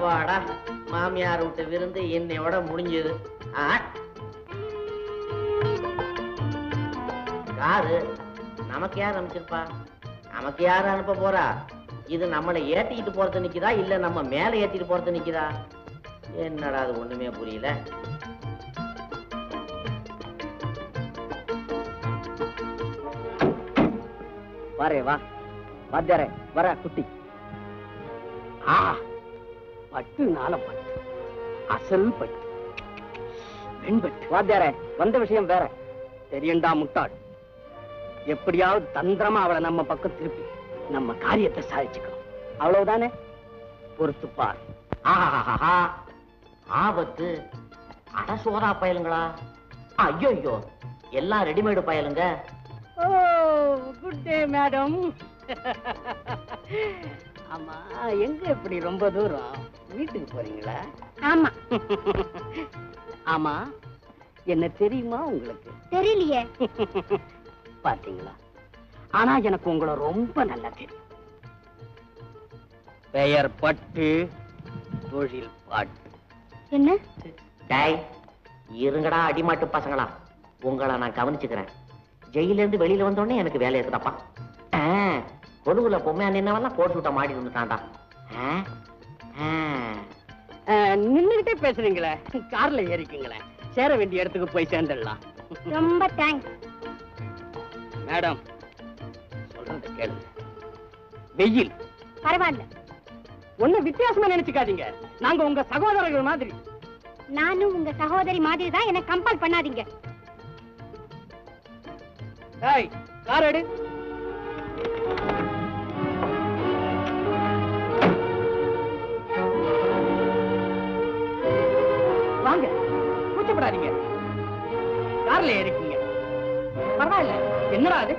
வாடா மாமியார் விட்டு விருந்து என்னையோட முடிஞ்சது. காரு நமக்கு யார் அனுப்பிச்சிருப்பா? நமக்கு யாரு அனுப்ப போறா? இது நம்மளை ஏத்திக்கிட்டு போறது நிக்குதா இல்ல நம்ம மேல ஏத்திட்டு போறது நிக்குதா? என்னடா அது ஒண்ணுமே புரியல. வாரே வா வாத்தியாரே வர குட்டி. பட்டு நாள பட்டு அசல் பட்டு வெண்பட்டு. வாத்தியாரே வந்த விஷயம் வேற. தெரியண்டா முட்டாள். எப்படியாவது தந்திரமா அவளை நம்ம பக்கம் திருப்பி நம்ம காரியத்தை சாதிச்சுக்கணும். அவ்வளவுதானே? பொறுத்து பார். ஆபத்து. அட சோறா பயலுங்களா? ஐயோ ஐயோ எல்லாம் ரெடிமேடு பயலுங்க. ஓ குட் டே மேடம். ஆமா எங்க இப்படி ரொம்ப தூரம்? வீட்டுக்கு போறீங்களா? ஆமா. ஆமா என்ன தெரியுமா உங்களுக்கு? தெரியலையே. பாத்தீங்களா? ஆனா எனக்கு உங்களை ரொம்ப நல்லா தெரியும். பெயர் பட்டு தொழில் பாட்டு. என்ன? டேய் இருங்கடா அடிமாட்டு பசங்களா, உங்களை நான் கவனிச்சுக்கிறேன். ஜெயில இருந்து வெளியில வந்தோடனே எனக்கு வேலை இருக்குதாப்பா. கொழுவுல பொம்மையா நின்னவெல்லாம் கோட் சூட்ட மாடி வந்துட்டான்டா. நின்னுகிட்டே பேசுறீங்களே, கார்ல ஏறிக்கீங்களேன், சேர வேண்டிய இடத்துக்கு போய் சேர்ந்துடலாம். ரொம்ப தேங்க்ஸ் மேடம். சொல்றது கேளுங்க. வெயில் பரவாயில்ல. ஒண்ணு வித்தியாசமா நினைச்சுக்காதீங்க. நாங்க உங்க சகோதரர்கள் மாதிரி. நானும் உங்க சகோதரி மாதிரி தான். என்ன கம்பல் பண்ணாதீங்க. டேய் கார் எடு. வாங்க கூச்சப்படாதீங்க. கார்ல ஏறிக்கீங்க. பரவாயில்ல. என்னடா அது?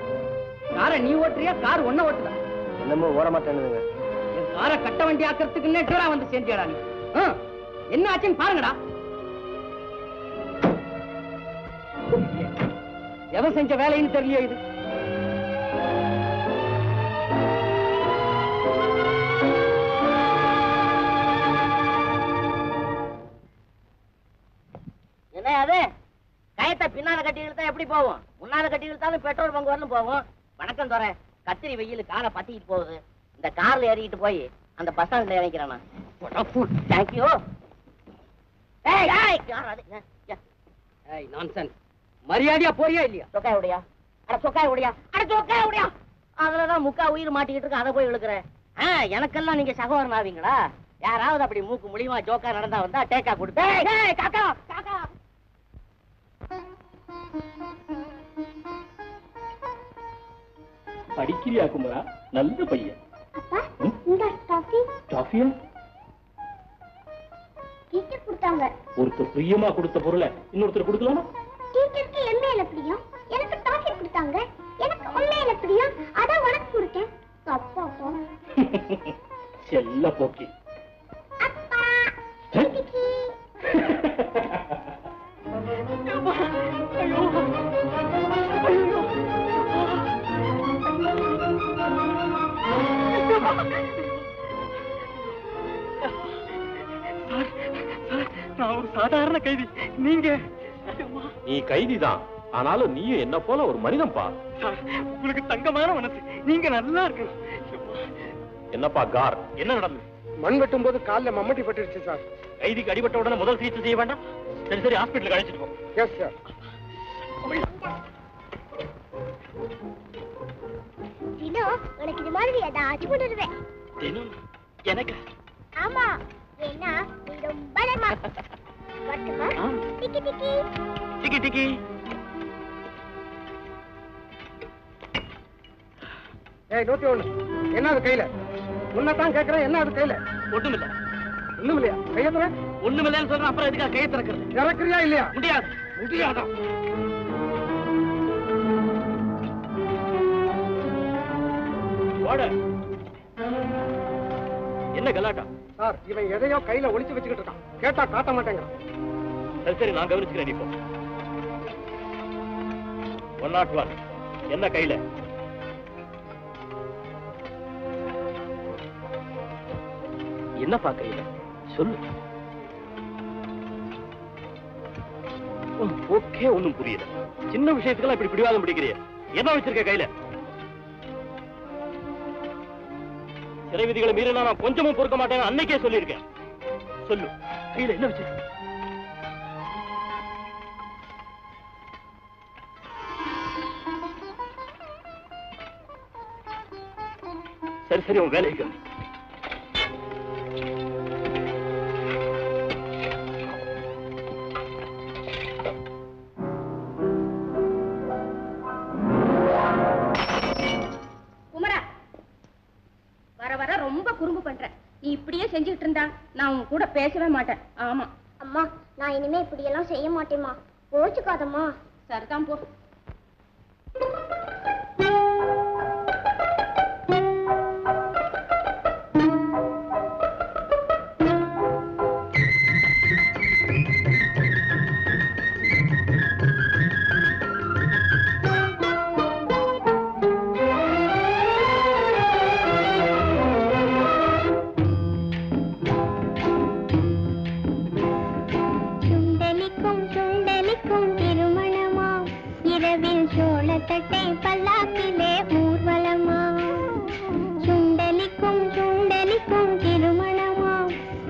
காரை நீ ஓட்டுறியா கார் ஒன்ன ஓட்டுதா? என்னமோ ஓட மாட்டேங்குதுங்க. என் காரை கட்ட வண்டி ஆக்கிறதுக்குன்னே டூரா வந்து சேர்ந்தியாடா நீ? என்ன ஆச்சுன்னு பாருங்கடா. எவன் செஞ்ச வேலைன்னு தெரியலையோ இது? என்ன அது? கயத்தை பின்னால கட்டி இழுத்தா எப்படி போவோம்? முன்னால கட்டி இழுத்தாலும் பெட்ரோல் பங்கு வரணும் போவோம். வணக்கம் தோற. கத்திரி வெயில் காரை பத்திக்கிட்டு போகுது. இந்த கார்ல ஏறிக்கிட்டு போய் அந்த பஸ் ஸ்டாண்ட்ல இறங்கிறேன். தேங்க்யூ. மரியாதையா போறியா இல்லையா? சொக்காய் உடையா? அட சொக்காய் உடையா? அட சொக்காய் உடையா? அதுலதான் முக்கா உயிர் மாட்டிக்கிட்டு இருக்கு. அதை போய் இழுக்கிறேன். எனக்கெல்லாம் நீங்க சகோதரன் ஆவீங்களா? யாராவது அப்படி மூக்கு முடியுமா ஜோக்கா நடந்தா வந்தா டேக்கா கொடுப்பேன். காக்கா காக்கா. படிக்கிறியா குமரா? நல்ல பையன். அப்பா இந்த காஃபி. காஃபியா? டீச்சர் கொடுத்தாங்க. ஒருத்தர் பிரியமா கொடுத்த பொருளை இன்னொருத்தர் கொடுக்கலாமா? டீச்சருக்கு என் மேல பிரியம், எனக்கு காஃபி கொடுத்தாங்க. எனக்கு உன் மேல பிரியம், அதான் உனக்கு கொடுத்தேன். அப்பா செல்ல போக்கி. அப்பா நான் ஒரு சாதாரண கைதி. நீங்க? நீ கைதிதான், ஆனாலும் நீயும் என்ன போல ஒரு மனிதன்பா. உங்களுக்கு தங்கமான மனசு. நீங்க நல்லா இருக்கு. என்னப்பா கார், என்ன நடந்தது? மண் வெட்டும் போது காலில் மம்மட்டி பட்டுருச்சு சார். கைதிக்கு அடிபட்ட உடனே முதல் சிகிச்சை செய்ய வேண்டாம்? சரி சரி, ஹாஸ்பிட்டலுக்கு அழைச்சிட்டு போ. Yes sir. தினம் உனக்கு இது மாதிரி ஏதாச்சும் கொண்டுருவேன். தினம் எனக்கு? ஆமா, ஏன்னா நீ ரொம்ப வரட்டுமா? டிக்கி டிக்கி டிக்கி டிக்கி. ஏய் 101, என்ன அது கையில? உன்னதான் கேட்கிறேன், என்ன அது கையில? ஒண்ணுமில்ல. ஒண்ணுமில்லையா? கையத்துற? ஒண்ணுமில்லன்னு சொல்றேன், அப்புறம் எதுக்கா கையை திறக்கிறது? திறக்கிறியா இல்லையா? முடியாது. முடியாதா? என்ன கலாட்டா? சார், இவன் எதையோ கையில ஒளிச்சு வச்சுக்கிட்டு இருக்கான். கேட்டா காட்ட மாட்டேங்கிறான். சரி சரி, நான் கவனிச்சுக்கிறேன். இப்போ 101 என்ன கையில? என்ன பாக்குறீங்க? சொல்லு. ஓகே, ஒண்ணும் புரியல. சின்ன விஷயத்துக்கெல்லாம் இப்படி பிடிவாதம் பிடிக்கிறிய. என்ன வச்சிருக்க கையில? சிறை விதிகளை மீறினா நான் கொஞ்சமும் பொறுக்க மாட்டேன், அன்னைக்கே சொல்லியிருக்கேன். சொல்லு, கையில என்ன வச்சிருக்க? சரி சரி, உன் வேலைக்கு வந்து. ரொம்ப குறும்பு பண்ற. நீ இப்படியே செஞ்சுட்டு இருந்தா நான் உன் கூட பேசவே மாட்டேன். ஆமா அம்மா, நான் இனிமே இப்படி எல்லாம் செய்ய மாட்டேம்மா. கோச்சுக்காதம்மா. சரிதான் போ. தட்டை பல்லாக்கிலே ஊர்வலமா, சுண்டலிக்கும் சுண்டலிக்கும் திருமணமா,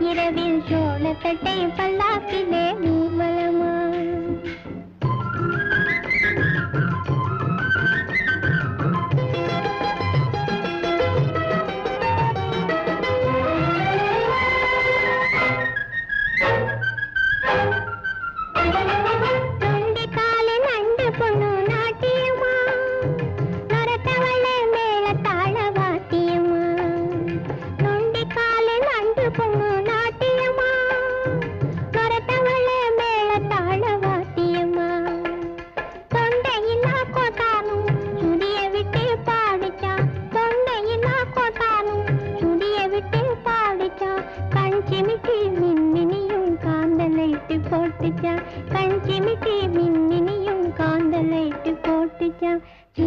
இரவில் சோளத்தட்டை பல்லாக்கிலே ஊர்வலமா.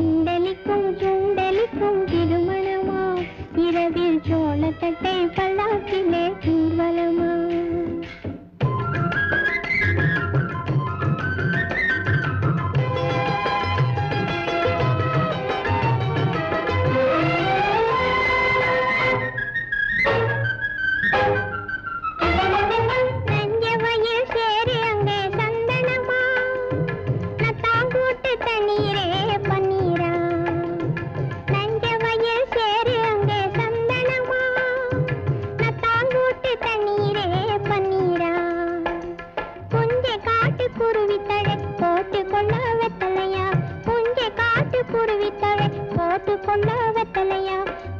சுண்டலிக்கும் சுண்டலிக்கும் திருமணமா, இரவில் சோளத்தட்டை பல்லாக்கிலே ஊர்வலமா.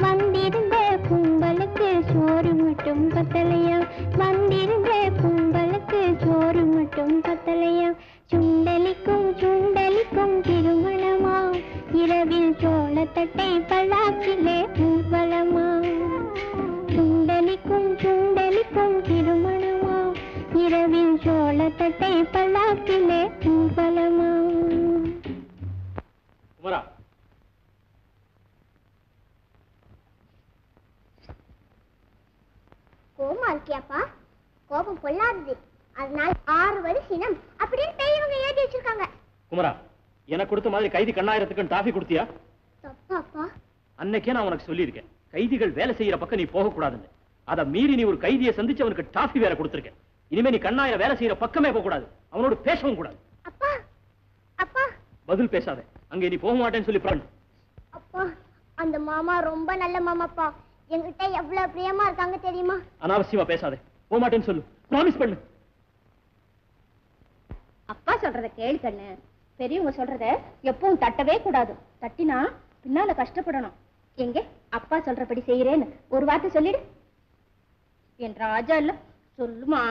வந்திருந்த கும்பலுக்கு சோறு மட்டும் பத்தலையா, வந்திருந்த கும்பலுக்கு சோறு மட்டும் பத்தலையா. சுண்டலிக்கும் சுண்டலிக்கும் திருமணமா, இரவில் சோளத்தட்டை பல்லாக்கிலே ஊர்வலமா. சுண்டலிக்கும் சுண்டலிக்கும் திருமணமா, இரவில் சோளத்தட்டை பல்லாக்கிலே ஊர்வலமா. குமரா, கோபமா இருக்கியாப்பா? கோபம் கொள்ளாதது, அதனால 6 வருஷம் அப்படின்னு பெரியவங்க எழுதி வச்சிருக்காங்க. குமரா, எனக்கு கொடுத்த மாதிரி கைதி கண்ணாயிரத்துக்கு டாஃபி கொடுத்தியா? தப்பாப்பா. அன்னைக்கே நான் உனக்கு சொல்லியிருக்கேன், கைதிகள் வேலை செய்யற பக்கம் நீ போக கூடாதுன்னு. அதை மீறி நீ ஒரு கைதியை சந்திச்சு அவனுக்கு டாஃபி வேற கொடுத்திருக்க. இனிமே நீ கண்ணாயிரம் வேலை செய்யற பக்கமே போக கூடாது, அவனோடு பேசவும் கூடாது. அப்பா அப்பா பதில் பேசாத, அங்கே நீ போக மாட்டேன்னு சொல்லி பாரு. அப்பா, அந்த மாமா ரொம்ப நல்ல மாமாப்பா. என்கிட்ட எவ்வளவு பிரியமா இருக்காங்க தெரியுமா? அனாவசியமா பேசாத, போக மாட்டேன்னு சொல்லு, ப்ராமிஸ் பண்ணு. அப்பா சொல்றத கேளு கண்ணு. பெரியவங்க சொல்றத எப்பவும் தட்டவே கூடாது. தட்டினா பின்னால கஷ்டப்படணும். எங்க அப்பா சொல்றபடி செய்யறேன்னு ஒரு வார்த்தை சொல்லிடு. என் ராஜா இல்ல, சொல்லுமா,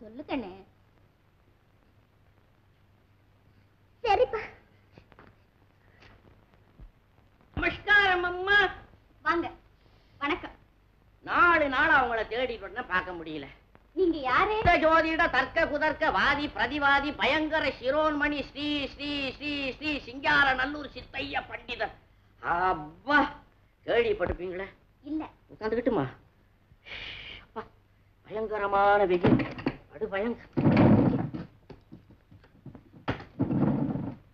சொல்லு கண்ணு. சரிப்பா. நமஸ்காரம் அம்மா. வாங்க. வணக்கம். 4 நாள் அவங்கள தேடிட்டு பார்க்க முடியல. நீங்க யாரு? ஜோதிட தர்க்க குதர்க்க வாதி பிரதிவாதி பயங்கர சிரோன்மணி ஸ்ரீ ஸ்ரீ ஸ்ரீ ஸ்ரீ சிங்கார நல்லூர் சித்தைய பண்டிதர். அப்பா, கேள்விப்பட்டிருப்பீங்களே? இல்ல. உட்காந்துக்கிட்டுமா? அப்பா, பயங்கரமான வெயில். அது பயங்கர.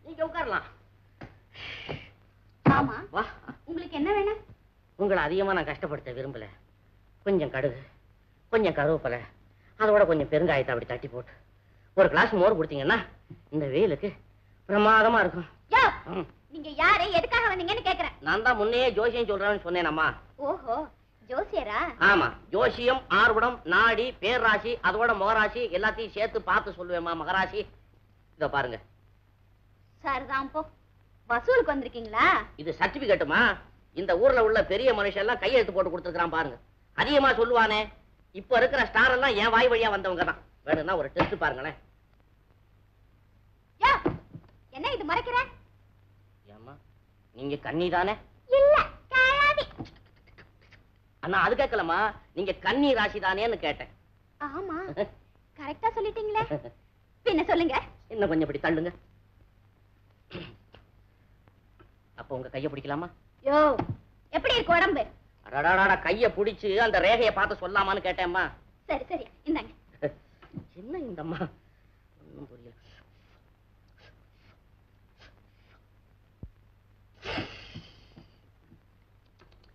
நீங்க உட்காரலாம். ஆமா, வா. உங்களுக்கு என்ன வேணும்? உங்களை அதிகமா நான் கஷ்டப்படுத்த விரும்பல. கொஞ்சம் கடுகு, கொஞ்சம் கருவேப்பிலை, அதோட கொஞ்சம் பெருங்காயத்தை அப்படி தட்டி போட்டு ஒரு கிளாஸ் மோர் கொடுத்தீங்கன்னா இந்த வெயிலுக்கு பிரமாதமா இருக்கும். நீங்க யாரு, எதுக்காக வந்தீங்கன்னு கேக்குறேன். நான் தான் முன்னையே ஜோசியம் சொல்றேன்னு சொன்னேனம்மா. ஓஹோ, ஜோசியரா? ஆமா, ஜோசியம், ஆர்வடம், நாடி, பேர்ராசி, அதோட முகராசி எல்லாத்தையும் சேர்த்து பார்த்து சொல்லுவேம்மா. மகராசி இத பாருங்க. சரிதான், போ. வசூலுக்கு வந்திருக்கீங்களா? இது சர்டிபிகேட்டுமா. இந்த ஊர்ல உள்ள பெரிய மனுஷன் எல்லாம் கையெழுத்து போட்டு கொடுத்துருக்கான் பாருங்க. அதிகமா சொல்லுவானே, இப்ப இருக்கிற ஸ்டார் எல்லாம் என் வாய் வழியா வந்தவங்க தான். வேணும்னா ஒரு டெஸ்ட் பாருங்களேன். என்ன இது மறைக்கிற? ஏம்மா, நீங்க கன்னி தானே? இல்ல, காயாதி. அண்ணா அது கேட்கலமா, நீங்க கன்னி ராசி தானேன்னு கேட்டேன். ஆமா, கரெக்டா சொல்லிட்டீங்களே. பின்ன சொல்லுங்க. இன்னும் கொஞ்சம் இப்படி தள்ளுங்க. அப்ப உங்க கைய பிடிக்கலாமா? யோ, எப்படி இருக்கு உடம்பு? அடடா, கைய பிடிச்சு அந்த ரேகைய பார்த்து சொல்லாமான்னு கேட்டேம்மா. சரி சரி, இந்தாங்க. என்ன இந்தம்மா ஒண்ணும் புரியல.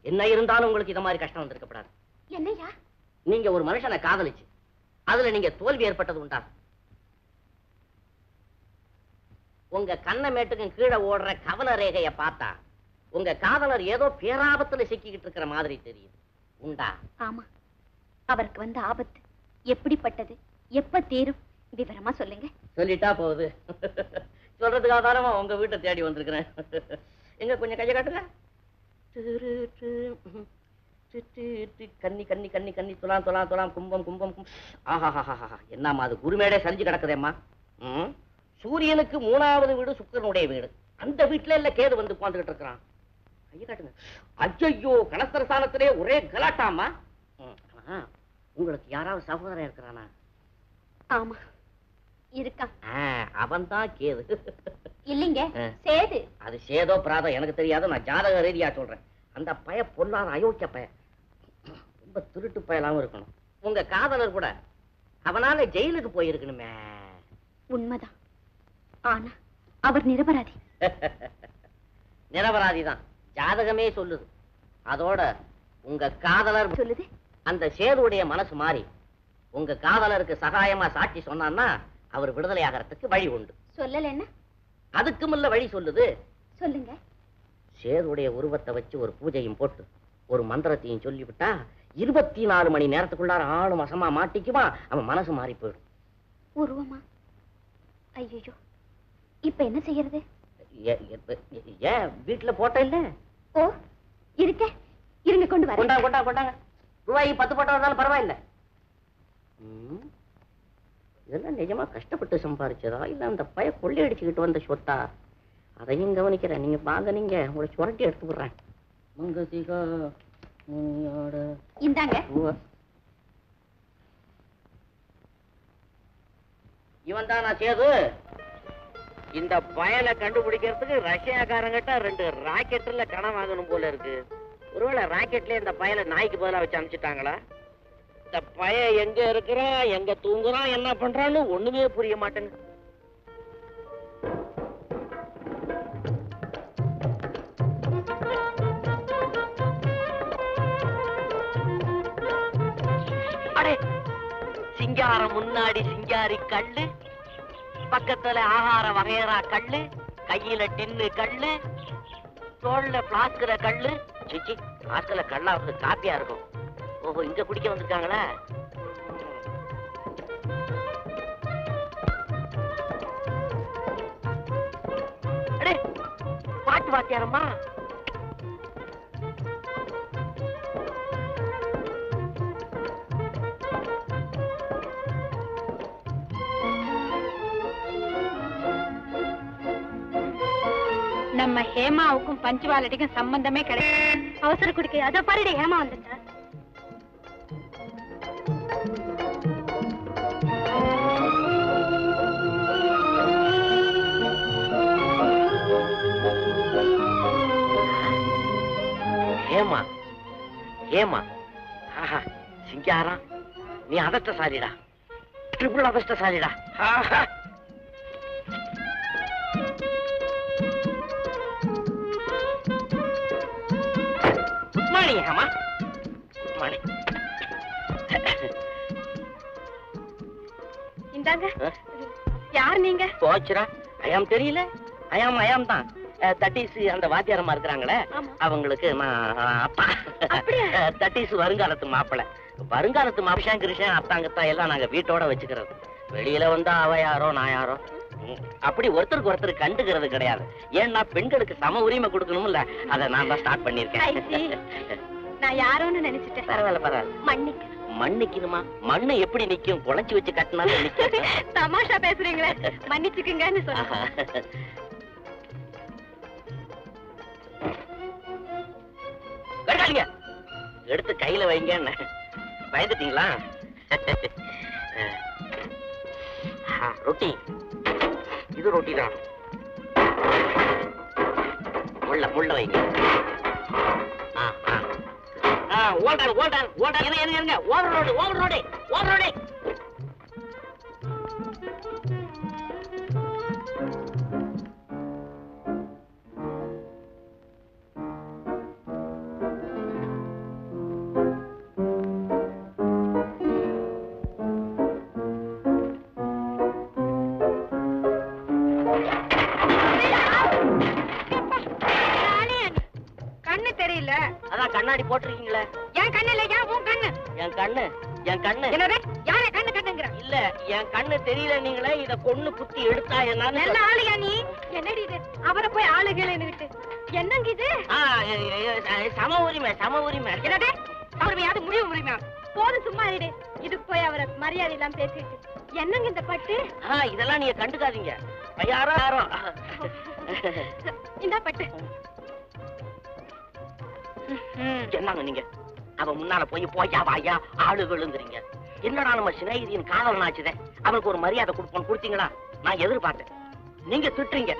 என்ன இருந்தாலும் உங்களுக்கு இத மாதிரி கஷ்டம் வந்திருக்கப்படாது. என்னையா? நீங்க ஒரு மனுஷனை காதலிச்சு அதுல நீங்க தோல்வி ஏற்பட்டது உண்டா? உங்க கண்ணமேட்டுக்கும் கீழே ஓடுற கவன ரேகைய பார்த்தா உங்க காதலர் ஏதோ பேராபத்துல சிக்கிக்கிட்டு இருக்கிற மாதிரி தெரியுது. உண்டா? ஆமா, அவருக்கு வந்த ஆபத்து எப்படிப்பட்டது, எப்ப தீரும், விவரமா சொல்லுங்க. சொல்லிட்டா போகுது. சொல்றதுக்காக தானமா உங்க வீட்டை தேடி வந்திருக்கிறேன். எங்க கொஞ்சம் கைய காட்டுங்க. கன்னி கன்னி கன்னி கன்னி துலாம் துலாம் துலாம் கும்பம் கும்பம். ஆஹா, என்னம்மா அது குருமேடே சரிஞ்சு கிடக்குதேம்மா. சூரியனுக்கு 3வது வீடு சுக்கிரனுடைய வீடு. அந்த வீட்டுல இல்ல கேது வந்து உட்கார்ந்துகிட்டு இருக்கிறான். கைய காட்டுங்க. ஐயோ, கலஸ்தரஸ்தானத்திலே ஒரே கலாட்டாமா. உங்களுக்கு யாராவது சகோதரன் இருக்கிறானா? ஆமா, இருக்கான். அவன் தான் கேது. இல்லைங்க, சேது. அது சேதோ பிராதம் எனக்கு தெரியாது. நான் ஜாதக ரீதியா சொல்றேன். அந்த பய பொல்லாத அயோக்கிய பய, ரொம்ப திருட்டு பயலாவும் இருக்கணும். உங்க காதலர் கூட அவனால ஜெயிலுக்கு போயிருக்கணுமே. உண்மைதான், ஆனா அவர் நிரபராதி. நிரபராதிதான் ஜாதகமே சொல்லுது. அதோட உங்க காதலர் சொல்லுது. அந்த சேதுடைய மனசு மாறி உங்க காதலருக்கு சகாயமா சாட்சி சொன்னான்னா அவர் விடுதலை ஆகிறதுக்கு வழி உண்டு. சொல்லலன்னா? அதுக்கும் இல்ல வழி சொல்லுது. சொல்லுங்க. சேதுடைய உருவத்தை வச்சு ஒரு பூஜையும் போட்டு ஒரு மந்திரத்தையும் சொல்லிவிட்டா 24 மணி நேரத்துக்குள்ளார ஆளு மசமா மாட்டிக்குமா, அவன் மனசு மாறி போயிடும். உருவமா? ஐயோ, இப்ப என்ன செய்யறது? ஏன் வீட்டுல போட்ட இல்ல? ஓ, இருக்க, இருங்க கொண்டு வர. கொண்டாங்க கொண்டாங்க கொண்டாங்க. ரூபாய் 10 போட்டா இருந்தாலும் பரவாயில்ல. இதெல்லாம் நிஜமா கஷ்டப்பட்டு சம்பாரிச்சதா இல்ல அந்த பய கொள்ளையடிச்சுக்கிட்டு வந்த சொத்தா? அதையும் கவனிக்கிறேன். நீங்க வாங்க, நீங்க உங்களை சுரட்டி எடுத்து விடுறேன். மங்கதிகா முனியாட இந்தாங்க. இவன் தான் நான் சேது. இந்த பயலை கண்டுபிடிக்கிறதுக்கு ரஷ்யாக்காரங்கிட்ட 2 ராக்கெட்ல கணம் வாங்கணும் போல இருக்கு. ஒருவேளை ராக்கெட்ல இந்த பயலை நாய்க்கு பதிலா வச்சு அனுப்பிச்சிட்டாங்களா? இந்த பய எங்க இருக்கிறான், எங்க தூங்குறான், என்ன பண்றான்னு ஒண்ணுமே புரிய மாட்டேங்க. அடே, சிங்காரம் முன்னாடி சிங்காரி கல்லு, பக்கத்துல ஆகார வகையறா கல்லு, கையில டின்னு கல்லு, தோல்ல பிளாஸ்குல கல்லு. சிச்சி, பிளாஸ்குல கல்லாவது காப்பியா இருக்கும். ஓஹோ, இங்க குடிக்க வந்திருக்காங்களா? அடே, பாட்டு வாத்தியாரம்மா. நம்ம ஹேமாவுக்கும் பஞ்சுவாலடிக்கும் சம்பந்தமே கிடையாது. அவசர குடிக்க அத பாருடி, ஹேமா வந்துட்டா. ஹேமா, ஹேமா, சிங்காரம் நீ அதிர்ஷ்டசாலிடா, ட்ரிபிள் அதிர்ஷ்டசாலிடா. குட் மார்னிங் அம்மா. Good morning. இந்தாங்க. யார் நீங்க? போச்சுரா, ஐயாம் தெரியல. ஐயாம் தான். தட்டீஸ் அந்த வாத்தியாரமா இருக்கிறாங்களே, அவங்களுக்கு அப்பா. தட்டீஸ் வருங்காலத்து மாப்பிள்ளை. வருங்காலத்து மாப்பிஷான் கிருஷ்ணன் அத்தாங்கத்தான் எல்லாம் நாங்க வீட்டோட வச்சுக்கிறது. வெளியில வந்தா அவ யாரோ நான் யாரோ அப்படி ஒருத்தருக்கு ஒருத்தர் கண்டுக்கிறது கிடையாது. ஏன்னா பெண்களுக்கு சம உரிமை கொடுக்கணும்ல, அதை நான் தான் ஸ்டார்ட் பண்ணிருக்கேன். நான் யாரோன்னு நினைச்சிட்டேன். பரவாயில்ல பரவாயில்ல. மன்னிக்க. மன்னிக்கணுமா? மண்ணு எப்படி நிக்கும்? குழச்சி வச்சு கட்டினாலும் நிக்கும். தமாஷா பேசுறீங்களே, மன்னிச்சுக்குங்கன்னு சொல்லுங்க. எடுத்து கையில வைங்க. பயந்துட்டீங்களா? ரொட்டி, இது ரொட்டி தான். முள்ள வைங்க. Over road. கண்ணு தெரியல. அதான் கண்ணாடி போட்டிருக்கீங்களே. என் கண்ணு இல்ல, உன் கண்ணு. என் கண்ணு என்னது? யார கண்ணு கண்ணுங்கற? இல்ல, என் கண்ணு தெரியல. நீங்களே இத பொண்ணு குத்தி எடுத்தா என்ன? நல்ல ஆளுயா நீ. என்னடி இது? அவரை போய் ஆளுகளேன்னு விட்டு என்னங்க இது? சம உரிமை. என்னது? அவரையாவது முடிவு உரிமை. போதும், சும்மா இரு. இதுக்கு போய் அவரை மரியாதை எல்லாம் பேசிட்டு என்னங்க இந்த பட்டு? இதெல்லாம் நீங்க கண்டுக்காதீங்க. யாரோ இந்த பட்டு என்னங்க நீங்க? அவ முன்னால போயா வாயா ஆளு விழுந்துறீங்க. என்னடா நம்ம சிநேகிதியின் காதல் ஆச்சுதே, அவனுக்கு ஒரு மரியாதை கொடுத்தீங்களா? நான் எதிர்பார்த்தேன். நீங்க திட்டுங்க.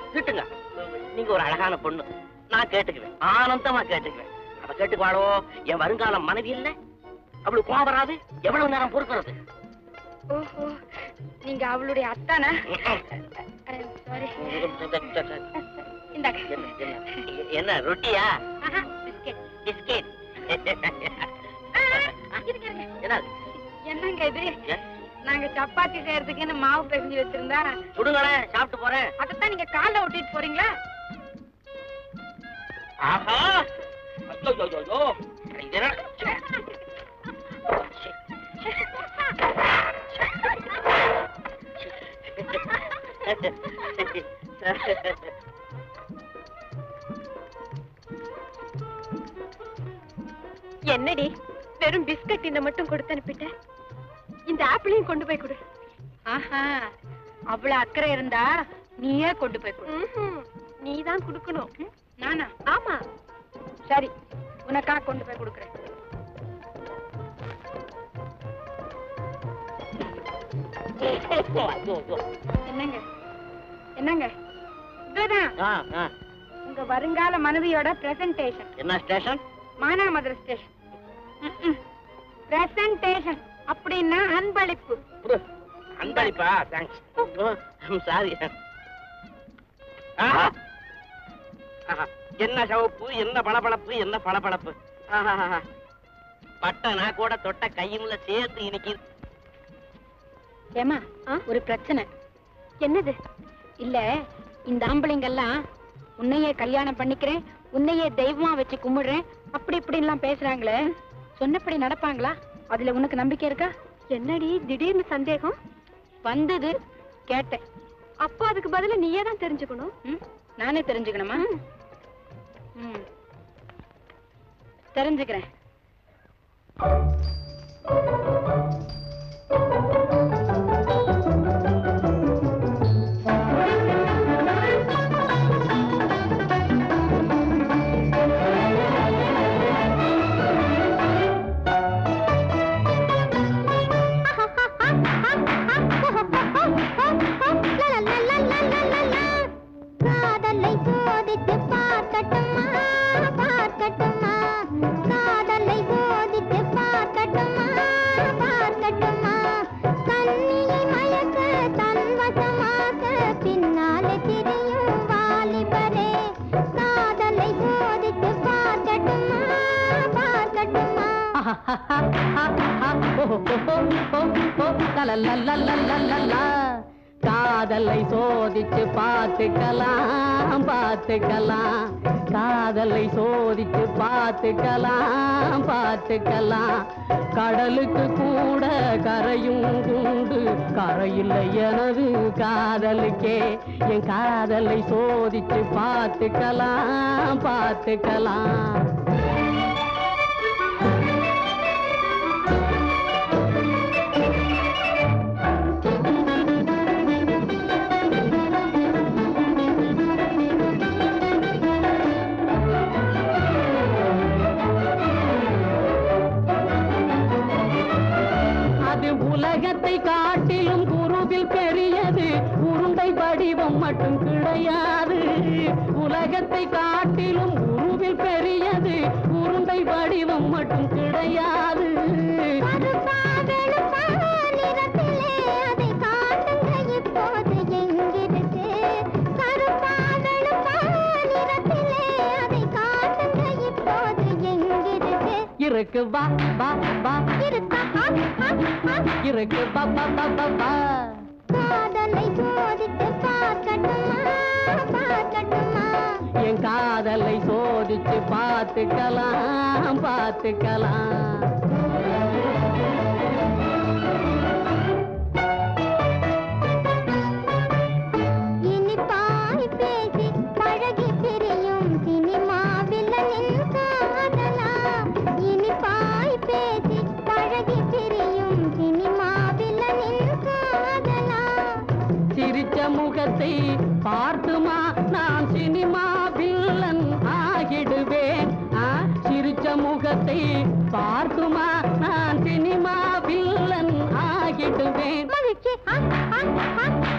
நீங்க ஒரு அழகான பொண்ணு, நான் கேட்டுக்குவேன், ஆனந்தமா கேட்டுக்குவேன். அவ கேட்டுக்குவாளோ? என் வருங்கால மனைவி இல்ல, அவளுக்கு கோபம் வராது. எவ்வளவு நேரம் பொறுக்கிறது? ஓஹோ, நீங்க அவளுடைய அத்தானா? சாரி. என்ன ரொட்டியா? பிஸ்கெட். என்னங்க இது? நாங்க சப்பாத்தி செய்யறதுக்கு மாவு பிசைஞ்சு வச்சிருந்தா சுடுங்களேன், சாப்பிட்டு போறேன். அதத்தான் நீங்க கால்ல ஒட்டிட்டு போறீங்களா? ஆஹா, என்னடி வெறும் பிஸ்கட் இந்த மட்டும் கொடுத்து அனுப்பிட்டேன். இந்த ஆப்பிளையும் கொண்டு போய் கொடு. ஆஹா, அவ்வளவு அக்கறை இருந்தா நீயே கொண்டு போய் கொடு. நீதான் கொடுக்கணும். நானா? ஆமா. சரி, உனக்கா கொண்டு போய் கொடுக்குறேன். என்னங்க இதுதான் உங்க வருங்கால மனைவியோட பிரசன்டேஷன். என்ன ஸ்டேஷன்? மானாமதுரை ஸ்டேஷன். பிரசன்டேஷன் அப்படின்னா அன்பளிப்பு. அன்பளிப்பா? தேங்க்ஸ். சாரி. என்ன சவப்பு, என்ன பளபளப்பு, என்ன பளபளப்பு. பட்டனா கூட தொட்ட கையும்ல சேர்த்து இன்னைக்கு. ஏமா, ஒரு பிரச்சனை. என்னது? இல்ல, இந்த ஆம்பளைங்கெல்லாம் உன்னையே கல்யாணம் பண்ணிக்கிறேன், உன்னையே தெய்வமா வச்சு கும்பிடுறேன், அப்படி இப்படி எல்லாம் பேசுறாங்களே, சொன்னபடி நடப்பாங்களா? அதுல உனக்கு நம்பிக்கை இருக்கா? என்னடி திடீர்னு சந்தேகம் வந்தது? கேட்டேன். அப்போ அதுக்கு பதிலா நீயே தான் தெரிஞ்சுக்கணும். நானே தெரிஞ்சுக்கணுமா? தெரிஞ்சுக்கிறேன். காதலை சோதித்து பார்க்கட்டுமா, பார்க்கட்டுமா, காதலை சோதித்து பார்க்கட்டுமா, பார்க்கட்டுமா. லலலலலலலலா. காதலை சோதிச்சு பார்த்துக்கலாம் பார்த்துக்கலாம், காதலை சோதிச்சு பார்த்துக்கலாம் பார்த்துக்கலாம். கடலுக்கு கூட கரையும் உண்டு, கரையில்லை எனது காதலுக்கே. என் காதலை சோதிச்சு பார்த்துக்கலாம் பார்த்துக்கலாம். உலகத்தை காட்டிலும் குருவில் பெரியது, உருண்டை வடிவம் மட்டும் கிடையாது. உலகத்தை காட்டிலும் குருவில் பெரியது, உருண்டை வடிவம் மட்டும் கிடையாது. இருக்கு வா வா வா, இருக்கு வா வா வா வா வா. காதலை சோதித்து பார்க்கட்டுமா பார்க்கட்டுமா, என் காதலை சோதிச்சு பார்த்துக்கலாம் பார்த்துக்கலாம். இனிப்பாய் பேசி பழகி பிரியும் சினிமா வில்லனின் காதலா, இனிப்பாய் பேசி பழகி பிரியும் சினிமா வில்லனின் காதலா. சிரிச்ச முகத்தை பார்த்துமா நான் சினிமா வில்லன் ஆகிடுவேன். சிரிச்ச முகத்தை பார்த்துமா நான் சினிமா வில்லன் ஆகிடுவேன். மகிழ்ச்சி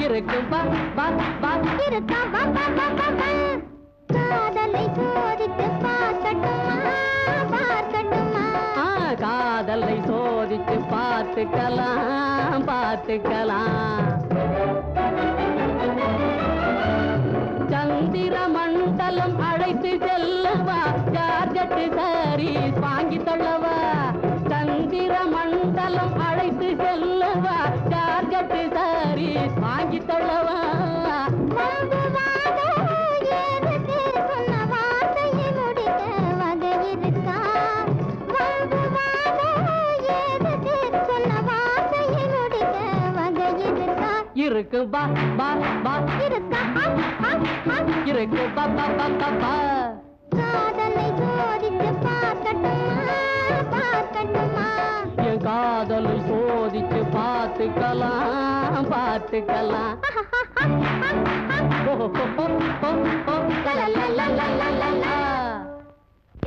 இருக்கு வா வா வா, இருக்கா வா வா வா வா வா. காதலை சோதித்து பார்க்கட்டுமா பார்க்கட்டுமா, காதலை சோதிச்சு பார்த்துக்கலாம் பார்த்துக்கலாம். சந்திர மண்டலம் அழைத்து செல்லவா, ஜார்ஜட்டு சாரீஸ் வாங்கி தள்ளவா. சந்திர மண்டலம் அழைத்து செல்லவா, ஜார்ஜட்டு சாரீஸ் வாங்கி தள்ளவா. இருக்கு பா பா பா, இருக்கு பா பா பா பா பா. காதலை சோதித்து பார்க்கட்டுமா பார்க்கட்டுமா, என் காதலை சோதிச்சு பார்த்துக்கலாம் பார்த்துக்கலாம்.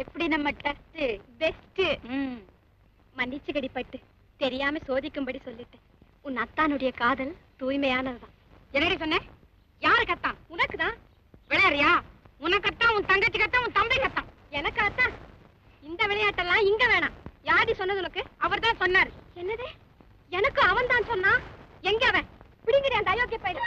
எப்படி நம்ம டஸ்ட் பெஸ்ட். மன்னிச்சுக்கடி பட்டு, தெரியாம சோதிக்கும்படி சொல்லிட்டேன். உன் அத்தானுடைய காதல் தூய்மையானதுதான். என்னடி சொன்ன? யாரு கத்தான்? உனக்குதான். விளையாடுறியா? உனக்கத்தான், உன் தங்கச்சி கத்தான், உன் தம்பி கத்தான். எனக்கு அத்தான். இந்த விளையாட்டெல்லாம் இங்க வேணாம். யாரு சொன்னது உனக்கு? அவர் தான் சொன்னாரு. என்னது? எனக்கு அவன் தான் சொன்னான். எங்க அவன்? பிடிங்கிற அந்த அயோக்கிய பையன்.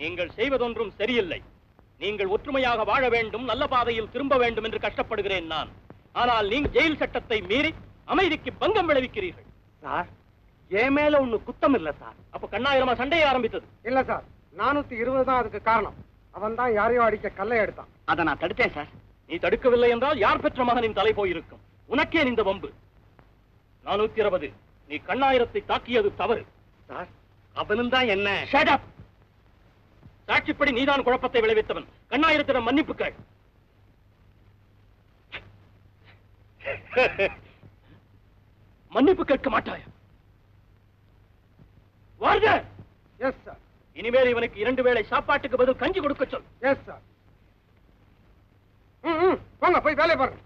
நீங்கள் செய்வதொன்றும் சரியில்லை. நீங்கள் ஒற்றுமையாக வாழ வேண்டும், நல்ல பாதையில் திரும்ப வேண்டும் என்று கஷ்டப்படுகிறேன் நான். ஆனால் நீங்கள் ஜெயில் சட்டத்தை மீறி அமைதிக்கு பங்கம் விளைவிக்கிறீர்கள். சார், என் மேல ஒண்ணு குத்தம் இல்ல சார். அப்ப கண்ணாயிரமா சண்டையை ஆரம்பித்தது? இல்ல சார், 420 தான் அதுக்கு காரணம். அவன் தான் யாரையோ அடிக்க கல்லை எடுத்தான். அதை நான் தடுத்தேன் சார். நீ தடுக்கவில்லை என்றால் யார் பெற்ற மகனின் தலை போயிருக்கும். உனக்கே இந்த வம்பு. 420, நீ கண்ணாயிரத்தை தாக்கியது தவறு. சார் அவனும் தான் என்ன சாட்சிப்படி நீதான் குழப்பத்தை விளைவித்தவன். கண்ணாயிரத்திடம் மன்னிப்பு கேள். மன்னிப்பு கேட்க மாட்டாயா? Yes sir. இனிமேல் இவனுக்கு 2 வேளை சாப்பாட்டுக்கு பதில் கஞ்சி கொடுக்க சொல். Yes sir. போங்க போய் வேலையை பாருங்க.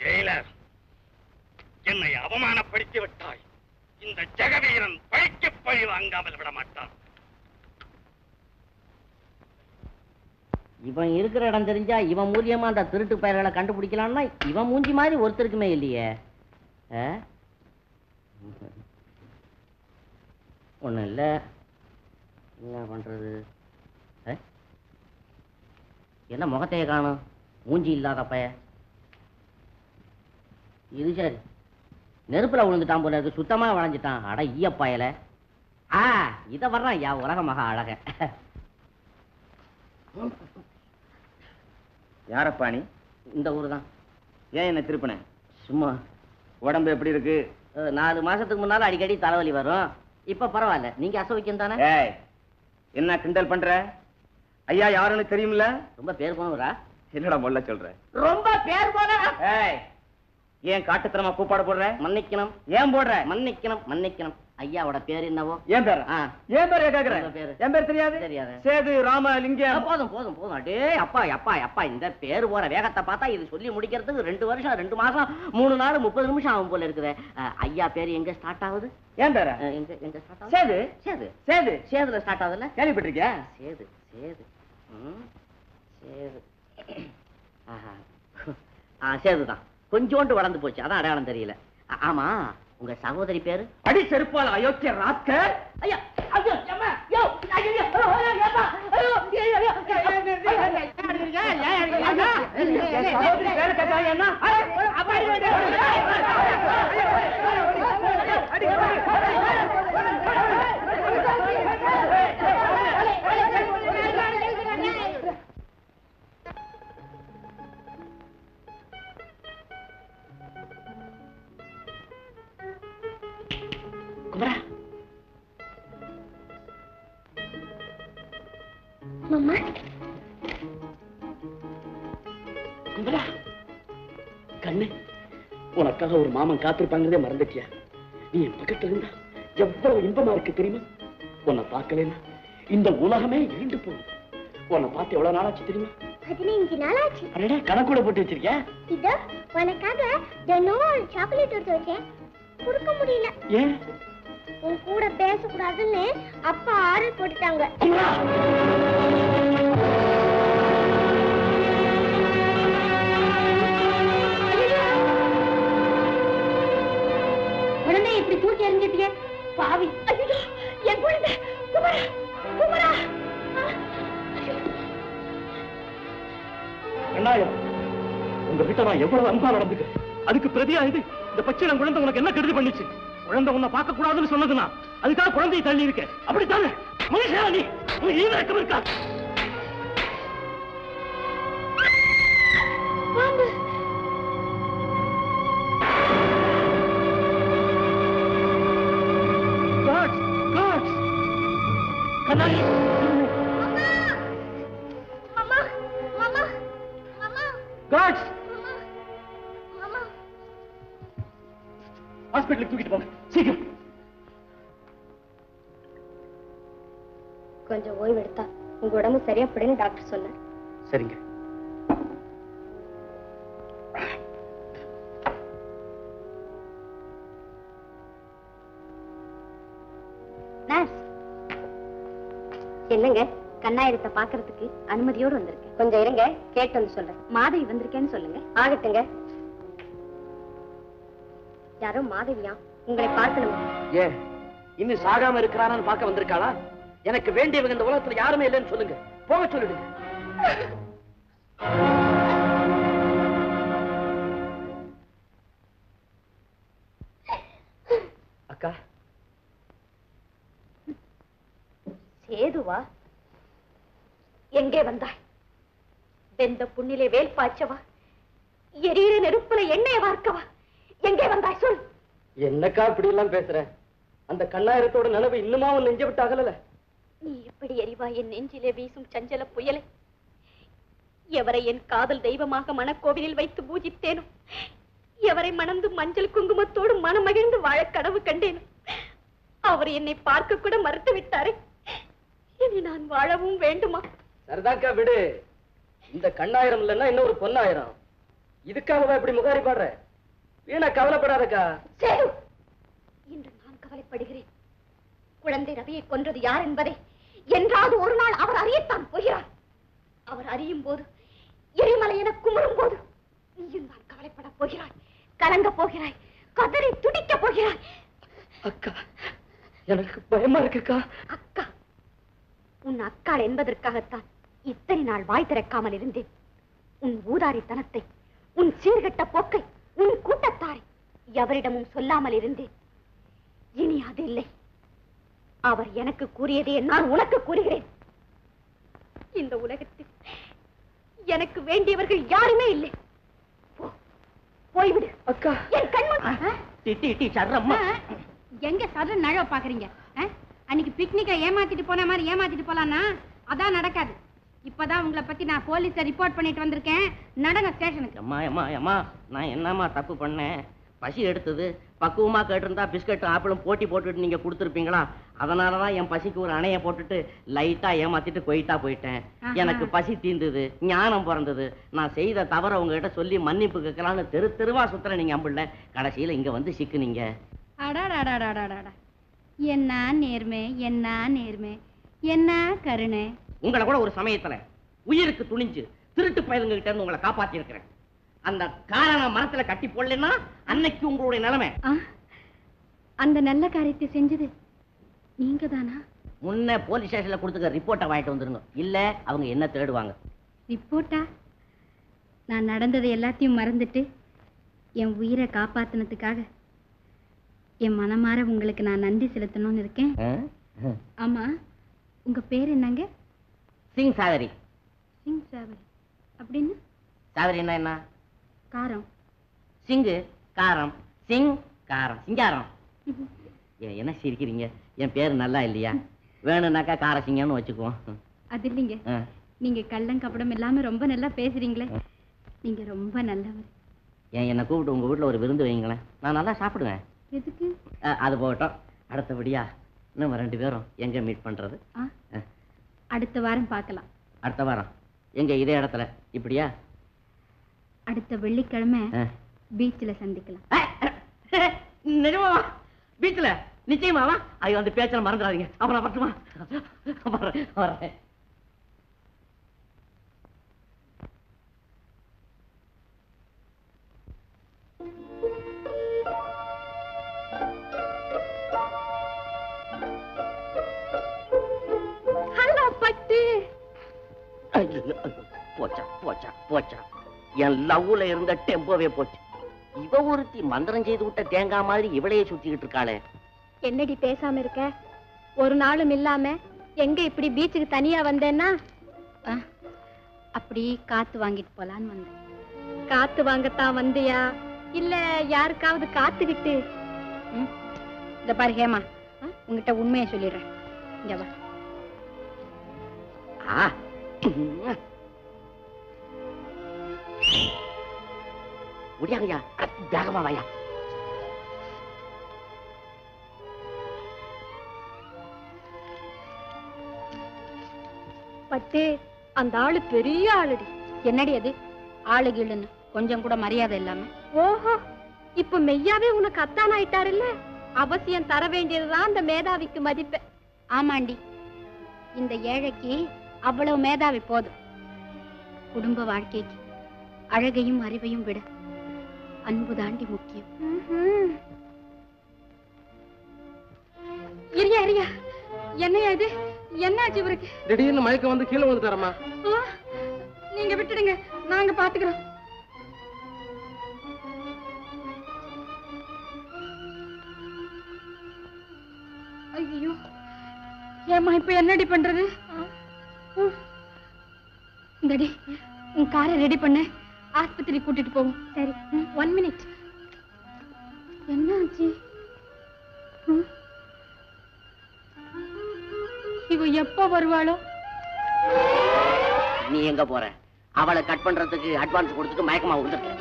ஜெயிலர், என்னை அவமானப்படுத்தி விட்டாய். இந்த ஜெகவீரன் பழிக்கு பழி வாங்காமல் விட மாட்டான். இவன் இருக்கிற இடம் தெரிஞ்சா இவன் மூலியமா அந்த திருட்டு பயிர்களை கண்டுபிடிக்கலாம்னா இவன் மூஞ்சி மாதிரி ஒருத்தருக்குமே இல்லையே. ஒண்ணும் இல்ல, என்ன பண்றது? என்ன முகத்தைய காணும், மூஞ்சி இல்லாத பைய. இது சரி, நெருப்புல விழுந்துட்டான் போல இருக்கு, சுத்தமா வளைஞ்சிட்டான். அட ஈயப்பாயல. இத வர்றான் யா உலக மகா அழக. யாரப்பா நீ? இந்த ஊரு தான். ஏன் என்ன திருப்பின? சும்மா. உடம்பு எப்படி இருக்கு? 4 மாசத்துக்கு முன்னால அடிக்கடி தலைவலி வரும். இப்ப பரவாயில்ல. நீங்க அசௌக்கியம் தானே? ஏய், என்ன கிண்டல் பண்ற? ஐயா யாருன்னு தெரியுமில்ல? ரொம்ப பேர் போனவரா? என்னடா மொல்ல சொல்ற? ரொம்ப பேர் போன. ஏய், ஏன் காட்டுத்தனமா கூப்பாடு போடுற? மன்னிக்கணும். ஏன் போடுற? மன்னிக்கணும் மன்னிக்கணும். ஐயாவோட பேர் என்னவோ? ஏன் பேர்? ஏன் பேர் கேக்குறேன்? உங்க பேரு? என் பேர் தெரியாது? தெரியாது. சேது ராமலிங்கம். போதும் போதும் போதும். அடே அப்பா அப்பா அப்பா, இந்த பேர் போற வேகத்தை பார்த்தா இது சொல்லி முடிக்கிறதுக்கு 2 வருஷம் 2 மாசம் 3 நாள் 30 நிமிஷம் ஆகும் போல இருக்குது. ஐயா பேர் எங்க ஸ்டார்ட் ஆகுது? ஏன் பேர? எங்க எங்க ஸ்டார்ட் ஆகுது? சேது. சேது. சேது. சேதுல ஸ்டார்ட் ஆகுதுல்ல? கேள்விப்பட்டிருக்கியா? சேது சேது சேது. சேதுதான். கொஞ்சோண்டு வளர்ந்து போச்சு, அதான் அடையாளம் தெரியல. ஆமா, உங்க சகோதரி பேரு? அடி செருப்பால் அயோக்கிய ராஸ்க. ஐயா ஐயோ அம்மா யோ ஐயோ ஏப்பா ஐயோ ஐயோ சகோதரி பேரு கேட்டா என்ன? குமரா, மாமா குமரா, கண்ணு, உனக்காக ஒரு மாமன் காத்திருப்பாங்கிறதே மறந்துட்டியா? நீ என் பக்கத்துல இருந்தா எவ்வளவு இன்பமா இருக்கு தெரியுமா? உன்னை பார்க்கலன்னா இந்த உலகமே இருண்டு போகுது. உன்னை பார்த்து எவ்வளவு நாளாச்சு தெரியுமா? 15 நாள் ஆச்சு. அடடே, கணக்கூட போட்டு வச்சிருக்கியா? இதோ உனக்காக தினம் சாக்லேட் எடுத்து வச்சேன், கொடுக்க முடியல. ஏன்? உன் கூட பேசக்கூடாதுன்னு அப்பா ஆர்டர் போட்டுட்டாங்க. உடனே இப்படி தூக்கி எறிஞ்சிட்டிய பாவி. என் குழந்தை குமரா குமரா. கண்ணாயிரம், உங்க கிட்ட நான் எவ்வளவு அன்பா நடந்துக்கிறேன். அதுக்கு பிரதியா இது இந்த பச்சிளம் குழந்தை உனக்கு என்ன கெடுதி பண்ணிச்சு? குழந்தை உன்னை பார்க்க கூடாதுன்னு சொன்னதுனா அதுக்காக குழந்தையை தள்ளி இருக்க. அப்படித்தானே மனுஷா? நீ ஈரக்கம் இருக்கா? கண்ணாடி, மாமா மாமா மாமா காட்ஸ், மாமா ஹாஸ்பிட்டலுக்கு தூக்கிட்டு போங்க சீக்கிரம். கொஞ்சம் ஓய்வு எடுத்தா உங்க உடம்பு சரியா போடுன்னு டாக்டர் சொன்னார். சரிங்க. என்னங்க, கண்ணாயிரத்தை பாக்குறதுக்கு அனுமதியோடு வந்திருக்கேன். கொஞ்சம் இருங்க, கேட்டு வந்து சொல்றேன். மாதவி வந்திருக்கேன்னு சொல்லுங்க. ஆகட்டுங்க. யாரோ மாதவியா, உங்களை பார்க்கணும். ஏன் இன்னும் சாகாம இருக்கிறான்னு பார்க்க வந்திருக்காளா? எனக்கு வேண்டியவங்க இந்த உலகத்துல யாருமே இல்லைன்னு சொல்லுங்க, போக சொல்லிடுங்க. அக்கா, சேதுவா, எங்கே வந்தாய்? வெந்த புண்ணிலே வேல் பாய்ச்சவா, எரியிற நெருப்புல எண்ணெயை வார்க்கவா? எங்கே வந்தாய் சொல். என்னக்கா இப்படி எல்லாம் பேசுற? அந்த கண்ணாயிரத்தோட நினைவு இன்னுமா உன் நெஞ்ச விட்டு அகலல? நீ எப்படி எரிவாய் என் நெஞ்சிலே வீசும் சஞ்சல புயலை? எவரை என் காதல் தெய்வமாக மனக்கோவிலில் வைத்து பூஜித்தேனோ, எவரை மணந்து மஞ்சள் குங்குமத்தோடு மனம் மகிழ்ந்து வாழ கனவு கண்டேனோ, அவர் என்னை பார்க்க கூட மறுத்து விட்டாரே. இனி நான் வாழவும் வேண்டுமா? சரிதாக்கா, விடு. இந்த கண்ணாயிரம் இல்லைன்னா இன்னொரு பொன்னாயிரம். இதுக்காகவா இப்படி முகாரி பாடுற? வீணா கவலைப்படாதக்கா. சேது, இன்று நான் கவலைப்படுகிறேன். குழந்தை ரவியை கொன்றது யார் என்பதை என்றாவது ஒரு நாள் அவர் அறியத்தான் போகிறார். அவர் அறியும் போது, எரிமலை என குமுறும் போது நீயும் தான் கவலைப்பட போகிறாய், கலங்க போகிறாய், கதறி துடிக்க போகிறாய். அக்கா, எனக்கு பயமா இருக்குக்கா. அக்கா, உன் அக்காள் என்பதற்காகத்தான் இத்தனை நாள் வாய் திறக்காமல் இருந்தேன். உன் ஊதாரித்தனத்தை, உன் சீர்கட்ட போக்கை, உன் கூட்டத்தாரை எவரிடமும் சொல்லாமல் இருந்தேன். இனி அது இல்லை. அவர் எனக்கு கூறியதே நான் உனக்கு கூறுகிறேன். இந்த உலகத்தில் எனக்கு வேண்டியவர்கள் யாருமே இல்லை. போய்விடு அக்கா. என் கண்முன். எங்க சதுர நழவ பாக்குறீங்க? அன்னைக்கு பிக்னிக்கை ஏமாத்திட்டு போன மாதிரி ஏமாத்திட்டு போலான்னா அதான் நடக்காது. இப்பதான் உங்களை பத்தி நான் போலீஸ ரிப்போர்ட் பண்ணிட்டு வந்திருக்கேன். நடங்க ஸ்டேஷனுக்கு. அம்மா அம்மா அம்மா, நான் என்னம்மா தப்பு பண்ணேன்? பசி எடுத்தது. பக்குவமா கேட்டிருந்தா பிஸ்கட் ஆப்பிளும் போட்டி போட்டுட்டு நீங்க கொடுத்துருப்பீங்களா? அதனாலதான் என் பசிக்கு ஒரு அணைய போட்டுட்டு லைட்டா ஏமாத்திட்டு கொயிட்டா போயிட்டேன். எனக்கு பசி தீர்ந்தது, ஞானம் பிறந்தது. நான் செய்த தவற உங்ககிட்ட சொல்லி மன்னிப்பு கேட்கலான்னு தெரு தெருவா சுத்துற நீங்க அம்பிள்ள கடைசியில இங்க வந்து சிக்குனீங்க. அடாடாடாடாடாடா, என்ன நேர்மை, என்ன நேர்மை, என்ன கருணை. உங்களை கூட ஒரு சமயத்துல உயிருக்கு துணிஞ்சு திருட்டு பயலுங்க கிட்ட இருந்து உங்களை காப்பாத்தி இருக்கிறேன். அந்த காரண மரத்துல கட்டி போடலன்னா அன்னைக்கு உங்களுடைய நிலைமை. அந்த நல்ல காரியத்தை செஞ்சது நீங்க தானா? முன்ன போலீஸ் ஸ்டேஷன்ல கொடுத்துக்க ரிப்போர்ட்டை வாங்கிட்டு வந்துருங்க, இல்ல அவங்க என்ன தேடுவாங்க. ரிப்போர்ட்டா? நான் நடந்ததை எல்லாத்தையும் மறந்துட்டு என் உயிரை காப்பாத்தினதுக்காக என் மனமாற உங்களுக்கு நான் நன்றி செலுத்தணும்னு இருக்கேன். ஆமா, உங்க பேர் என்னங்க? சிங் சாவரி. சிங் சாவரி அப்படின்னு? சாவரி என்ன? காரம். சிங்கு காரம், சிங் காரம், சிங்காரம். என்ன சிரிக்கிறீங்க? என் பேரு நல்லா இல்லையா? வேணும்னாக்கா கார சிங்கம்னு வச்சுக்குவோம். அது இல்லைங்க, நீங்க கள்ளம் கபடம் இல்லாம ரொம்ப நல்லா பேசுறீங்களே. நீங்க ரொம்ப நல்லவர். என்ன கூப்பிட்டு உங்க வீட்டுல ஒரு விருந்து வைங்களேன், நான் நல்லா சாப்பிடுவேன். எதுக்கு? அது போகட்டும். அடுத்தபடியா நம்ம 2 பேரும் எங்க மீட் பண்றது? அடுத்த வாரம் பார்க்கலாம். அடுத்த வாரம் எங்க? இதே இடத்துல இப்படியா? அடுத்த வெள்ளிக்கிழமை பீச்ல சந்திக்கலாம். நிஜமாவா? பீச்ல? நிச்சயமாவா? ஐயோ, அந்த பேச்சல மறந்துடாதீங்க. அப்புறம் பட்டுமா வரேன். ஹலோ பட்டு. போச்சா போச்சா போச்சா, என் லவ்ல இருந்த டெம்போவே போச்சு. இவ ஒருத்தி மந்திரம் செய்து விட்ட தேங்காய் மாதிரி இவளையே சுத்திக்கிட்டு இருக்காளே. என்னடி பேசாம இருக்க? ஒரு நாளும் இல்லாம எங்க இப்படி பீச்சுக்கு தனியா வந்தேன்னா? அப்படி காத்து வாங்கிட்டு போலான்னு வந்தேன். காத்து வாங்கத்தான் வந்தியா, இல்ல யாருக்காவது காத்துக்கிட்டு? இத பாரு ஹேமா, உங்ககிட்ட உண்மையை சொல்லிடுறேன். இங்க வா. முடியாங்கய்யா, வேகமா வாயா. பட்டு, அந்த ஆளு பெரிய ஆளுடி. என்னடி அது ஆளு கீழுன்னு கொஞ்சம் கூட மரியாதை இல்லாம? ஓஹோ, இப்ப மெய்யாவே உனக்கு அத்தான் ஆயிட்டாரு இல்ல? அவசியம் தர வேண்டியதுதான் அந்த மேதாவிக்கு மதிப்பு. ஆமாண்டி, இந்த ஏழைக்கு அவ்வளவு மேதாவி போதும். குடும்ப வாழ்க்கைக்கு அழகையும் அறிவையும் விட அன்பு தாண்டி முக்கியம். இரியா இரியா, என்னையா இது? என்னாச்சு இவருக்கு? திடீர்னு மயக்கம் வந்து கீழே வந்துட்டாரம்மா. நீங்க விட்டுடுங்க, நாங்க பாத்துக்கிறோம். ஐயோ, ஏமா இப்ப என்னடி பண்றது? இந்தடி உன் காரை ரெடி பண்ண, ஆஸ்பத்திரி கூட்டிட்டு போவோம். சரி, 1 minute. என்ன ஆச்சு? இவ எப்ப வருவாளோ? நீ எங்க போற? அவளை கட் பண்றதுக்கு அட்வான்ஸ் கொடுத்துட்டு மயக்கமா விழுந்துட்டேன்.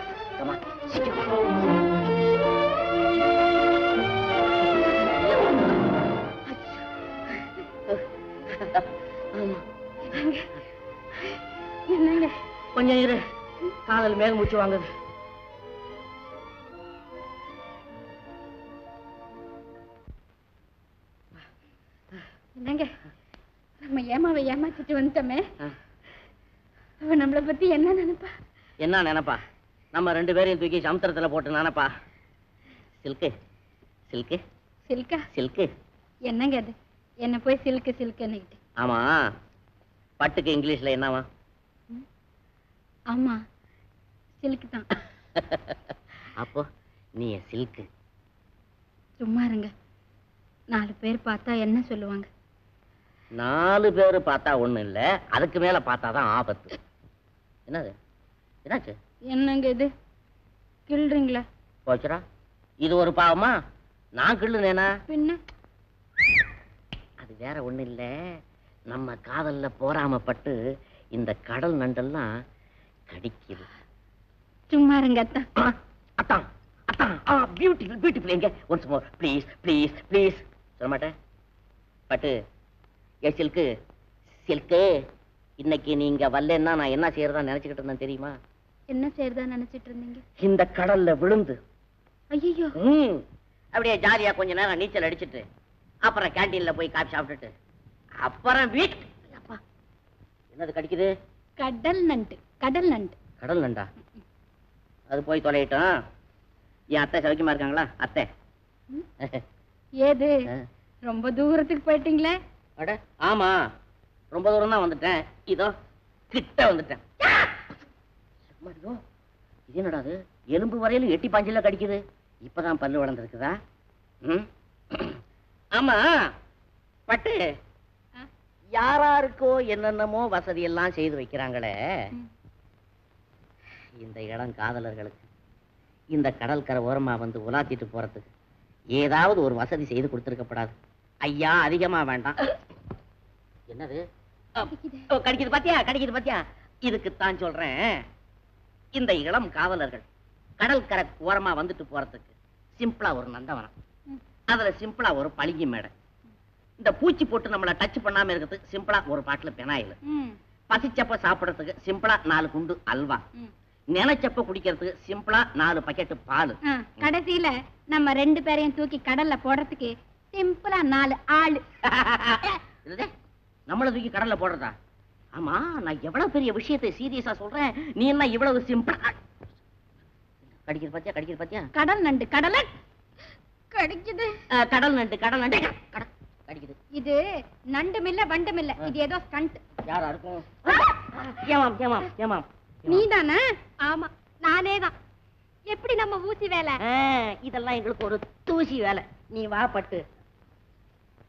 என்னங்க? கொஞ்சம் இரு, காதல் மேக மூச்சு வாங்குது. என்னங்க, நம்ம ஏமாவை ஏமாத்திட்டு வந்துட்டோமே, அவ நம்மளை பத்தி என்ன நினைப்பா? என்ன நினைப்பா? நம்ம 2 பேரையும் தூக்கி சமுத்திரத்துல போட்டு நினைப்பா. சில்கு சில்கு சில்கா? சில்கு என்னங்க அது? என்ன போய் சில்கு சில்குன்னுகிட்டு. ஆமா, பட்டுக்கு இங்கிலீஷ்ல என்னவா? ஆமா, சில்கு தான். அப்போ நீ சில்கு. சும்மா இருங்க, 4 பேர் பார்த்தா என்ன சொல்லுவாங்க? 4 பேர் பார்த்தா ஒண்ணும் இல்ல, அதுக்கு மேல பார்த்தாதான் ஆபத்து. என்னது? என்னாச்சு? என்னங்க இது, கிள்றீங்களா? போச்சுரா, இது ஒரு பாவமா? நான் கிள்ளுனேனா? பின்ன அது வேற ஒண்ணு இல்ல, நம்ம காதல்ல போராமப்பட்டு இந்த கடல் நண்டெல்லாம் கடிக்குது. சும்மா இருங்க அத்தா. அத்தான் அத்தான், பியூட்டிஃபுல் பியூட்டிஃபுல். எங்க once more please please please. சொல்ல மாட்டேன் பட்டு. ஏ சில்கு சில்கு, இன்னைக்கு நீங்க வரலன்னா நான் என்ன செய்யறதா நினைச்சுக்கிட்டு இருந்தேன் தெரியுமா? என்ன செய்யறதா நினைச்சிட்டு இருந்தீங்க? இந்த கடல்ல விழுந்து ஐயோ, அப்படியே ஜாலியா கொஞ்ச நேரம் நீச்சல் அடிச்சிட்டு அப்புறம் கேண்டீன்ல போய் காப்பி சாப்பிட்டுட்டு அப்புறம் அப்பா என்னது கடிக்குது? கடல் நண்டு. கடல் நண்டு. கடல் நண்டா? அது போய் தொலையிட்டோம். என் அத்தை சௌக்கியமா இருக்காங்களா? அத்தை ஏது ரொம்ப தூரத்துக்கு போயிட்டீங்களே? அட ஆமா, ரொம்ப தூரம் தான் வந்துட்டேன். இதோ கிட்ட வந்துட்டேன். இது என்னடா அது? எலும்பு வரையில எட்டி பாஞ்சில கடிக்குது. இப்பதான் பல்லு வளர்ந்துருக்குதா? ஆமா பட்டு, யாராருக்கோ என்னென்னமோ வசதி எல்லாம் செய்து வைக்கிறாங்களே, இந்த இளம் காதலர்களுக்கு இந்த கடற்கரை ஓரமா வந்து உலாத்திட்டு போறதுக்கு ஏதாவது ஒரு வசதி செய்து கொடுத்திருக்கப்படாது? ஐயா, அதிகமா வேண்டாம். என்னது கடிக்குது பாத்தியா? கடிக்குது பாத்தியா? இதுக்குத்தான் சொல்றேன், இந்த இளம் காவலர்கள் கடற்கரை ஓரமா வந்துட்டு போறதுக்கு சிம்பிளா ஒரு நந்தவனம், அதுல சிம்பிளா ஒரு பளிங்கு மேடை, இந்த பூச்சி போட்டு நம்மள டச் பண்ணாம இருக்கிறதுக்கு சிம்பிளா ஒரு பாட்டில் பெனாயில், பசிச்சப்ப சாப்பிடறதுக்கு சிம்பிளா 4 குண்டு அல்வா, நினைச்சப்ப குடிக்கிறதுக்கு சிம்பிளா 4 பக்கெட் பால். கடைசியில நம்ம 2 பேரையும் தூக்கி கடல்ல போடுறதுக்கு சிம்பிளா 4 ஆளு. நம்மள தூக்கி கடல்ல போடுறதா? ஆமா, நான் எவ்வளவு பெரிய விஷயத்தை சீரியஸா சொல்றேன், நீ என்ன இவ்வளவு சிம்பிளா? கடிக்கிற பாத்தியா? கடிக்கிற பாத்தியா? கடல் நண்டு. கடல கடிக்குது. கடல் நண்டு. கடல் நண்டு கடிக்குது. இது நண்டுமில்ல வண்டுமில்ல, இது ஏதோ ஸ்டண்ட். யாரா இருக்கும்? ஏமாம் ஏமாம் ஏமாம். நீதானே? ஆமா, நானே தான். எப்படி நம்ம ஊசி வேலை? இதெல்லாம் எங்களுக்கு ஒரு தூசி வேலை. நீ வா பட்டு.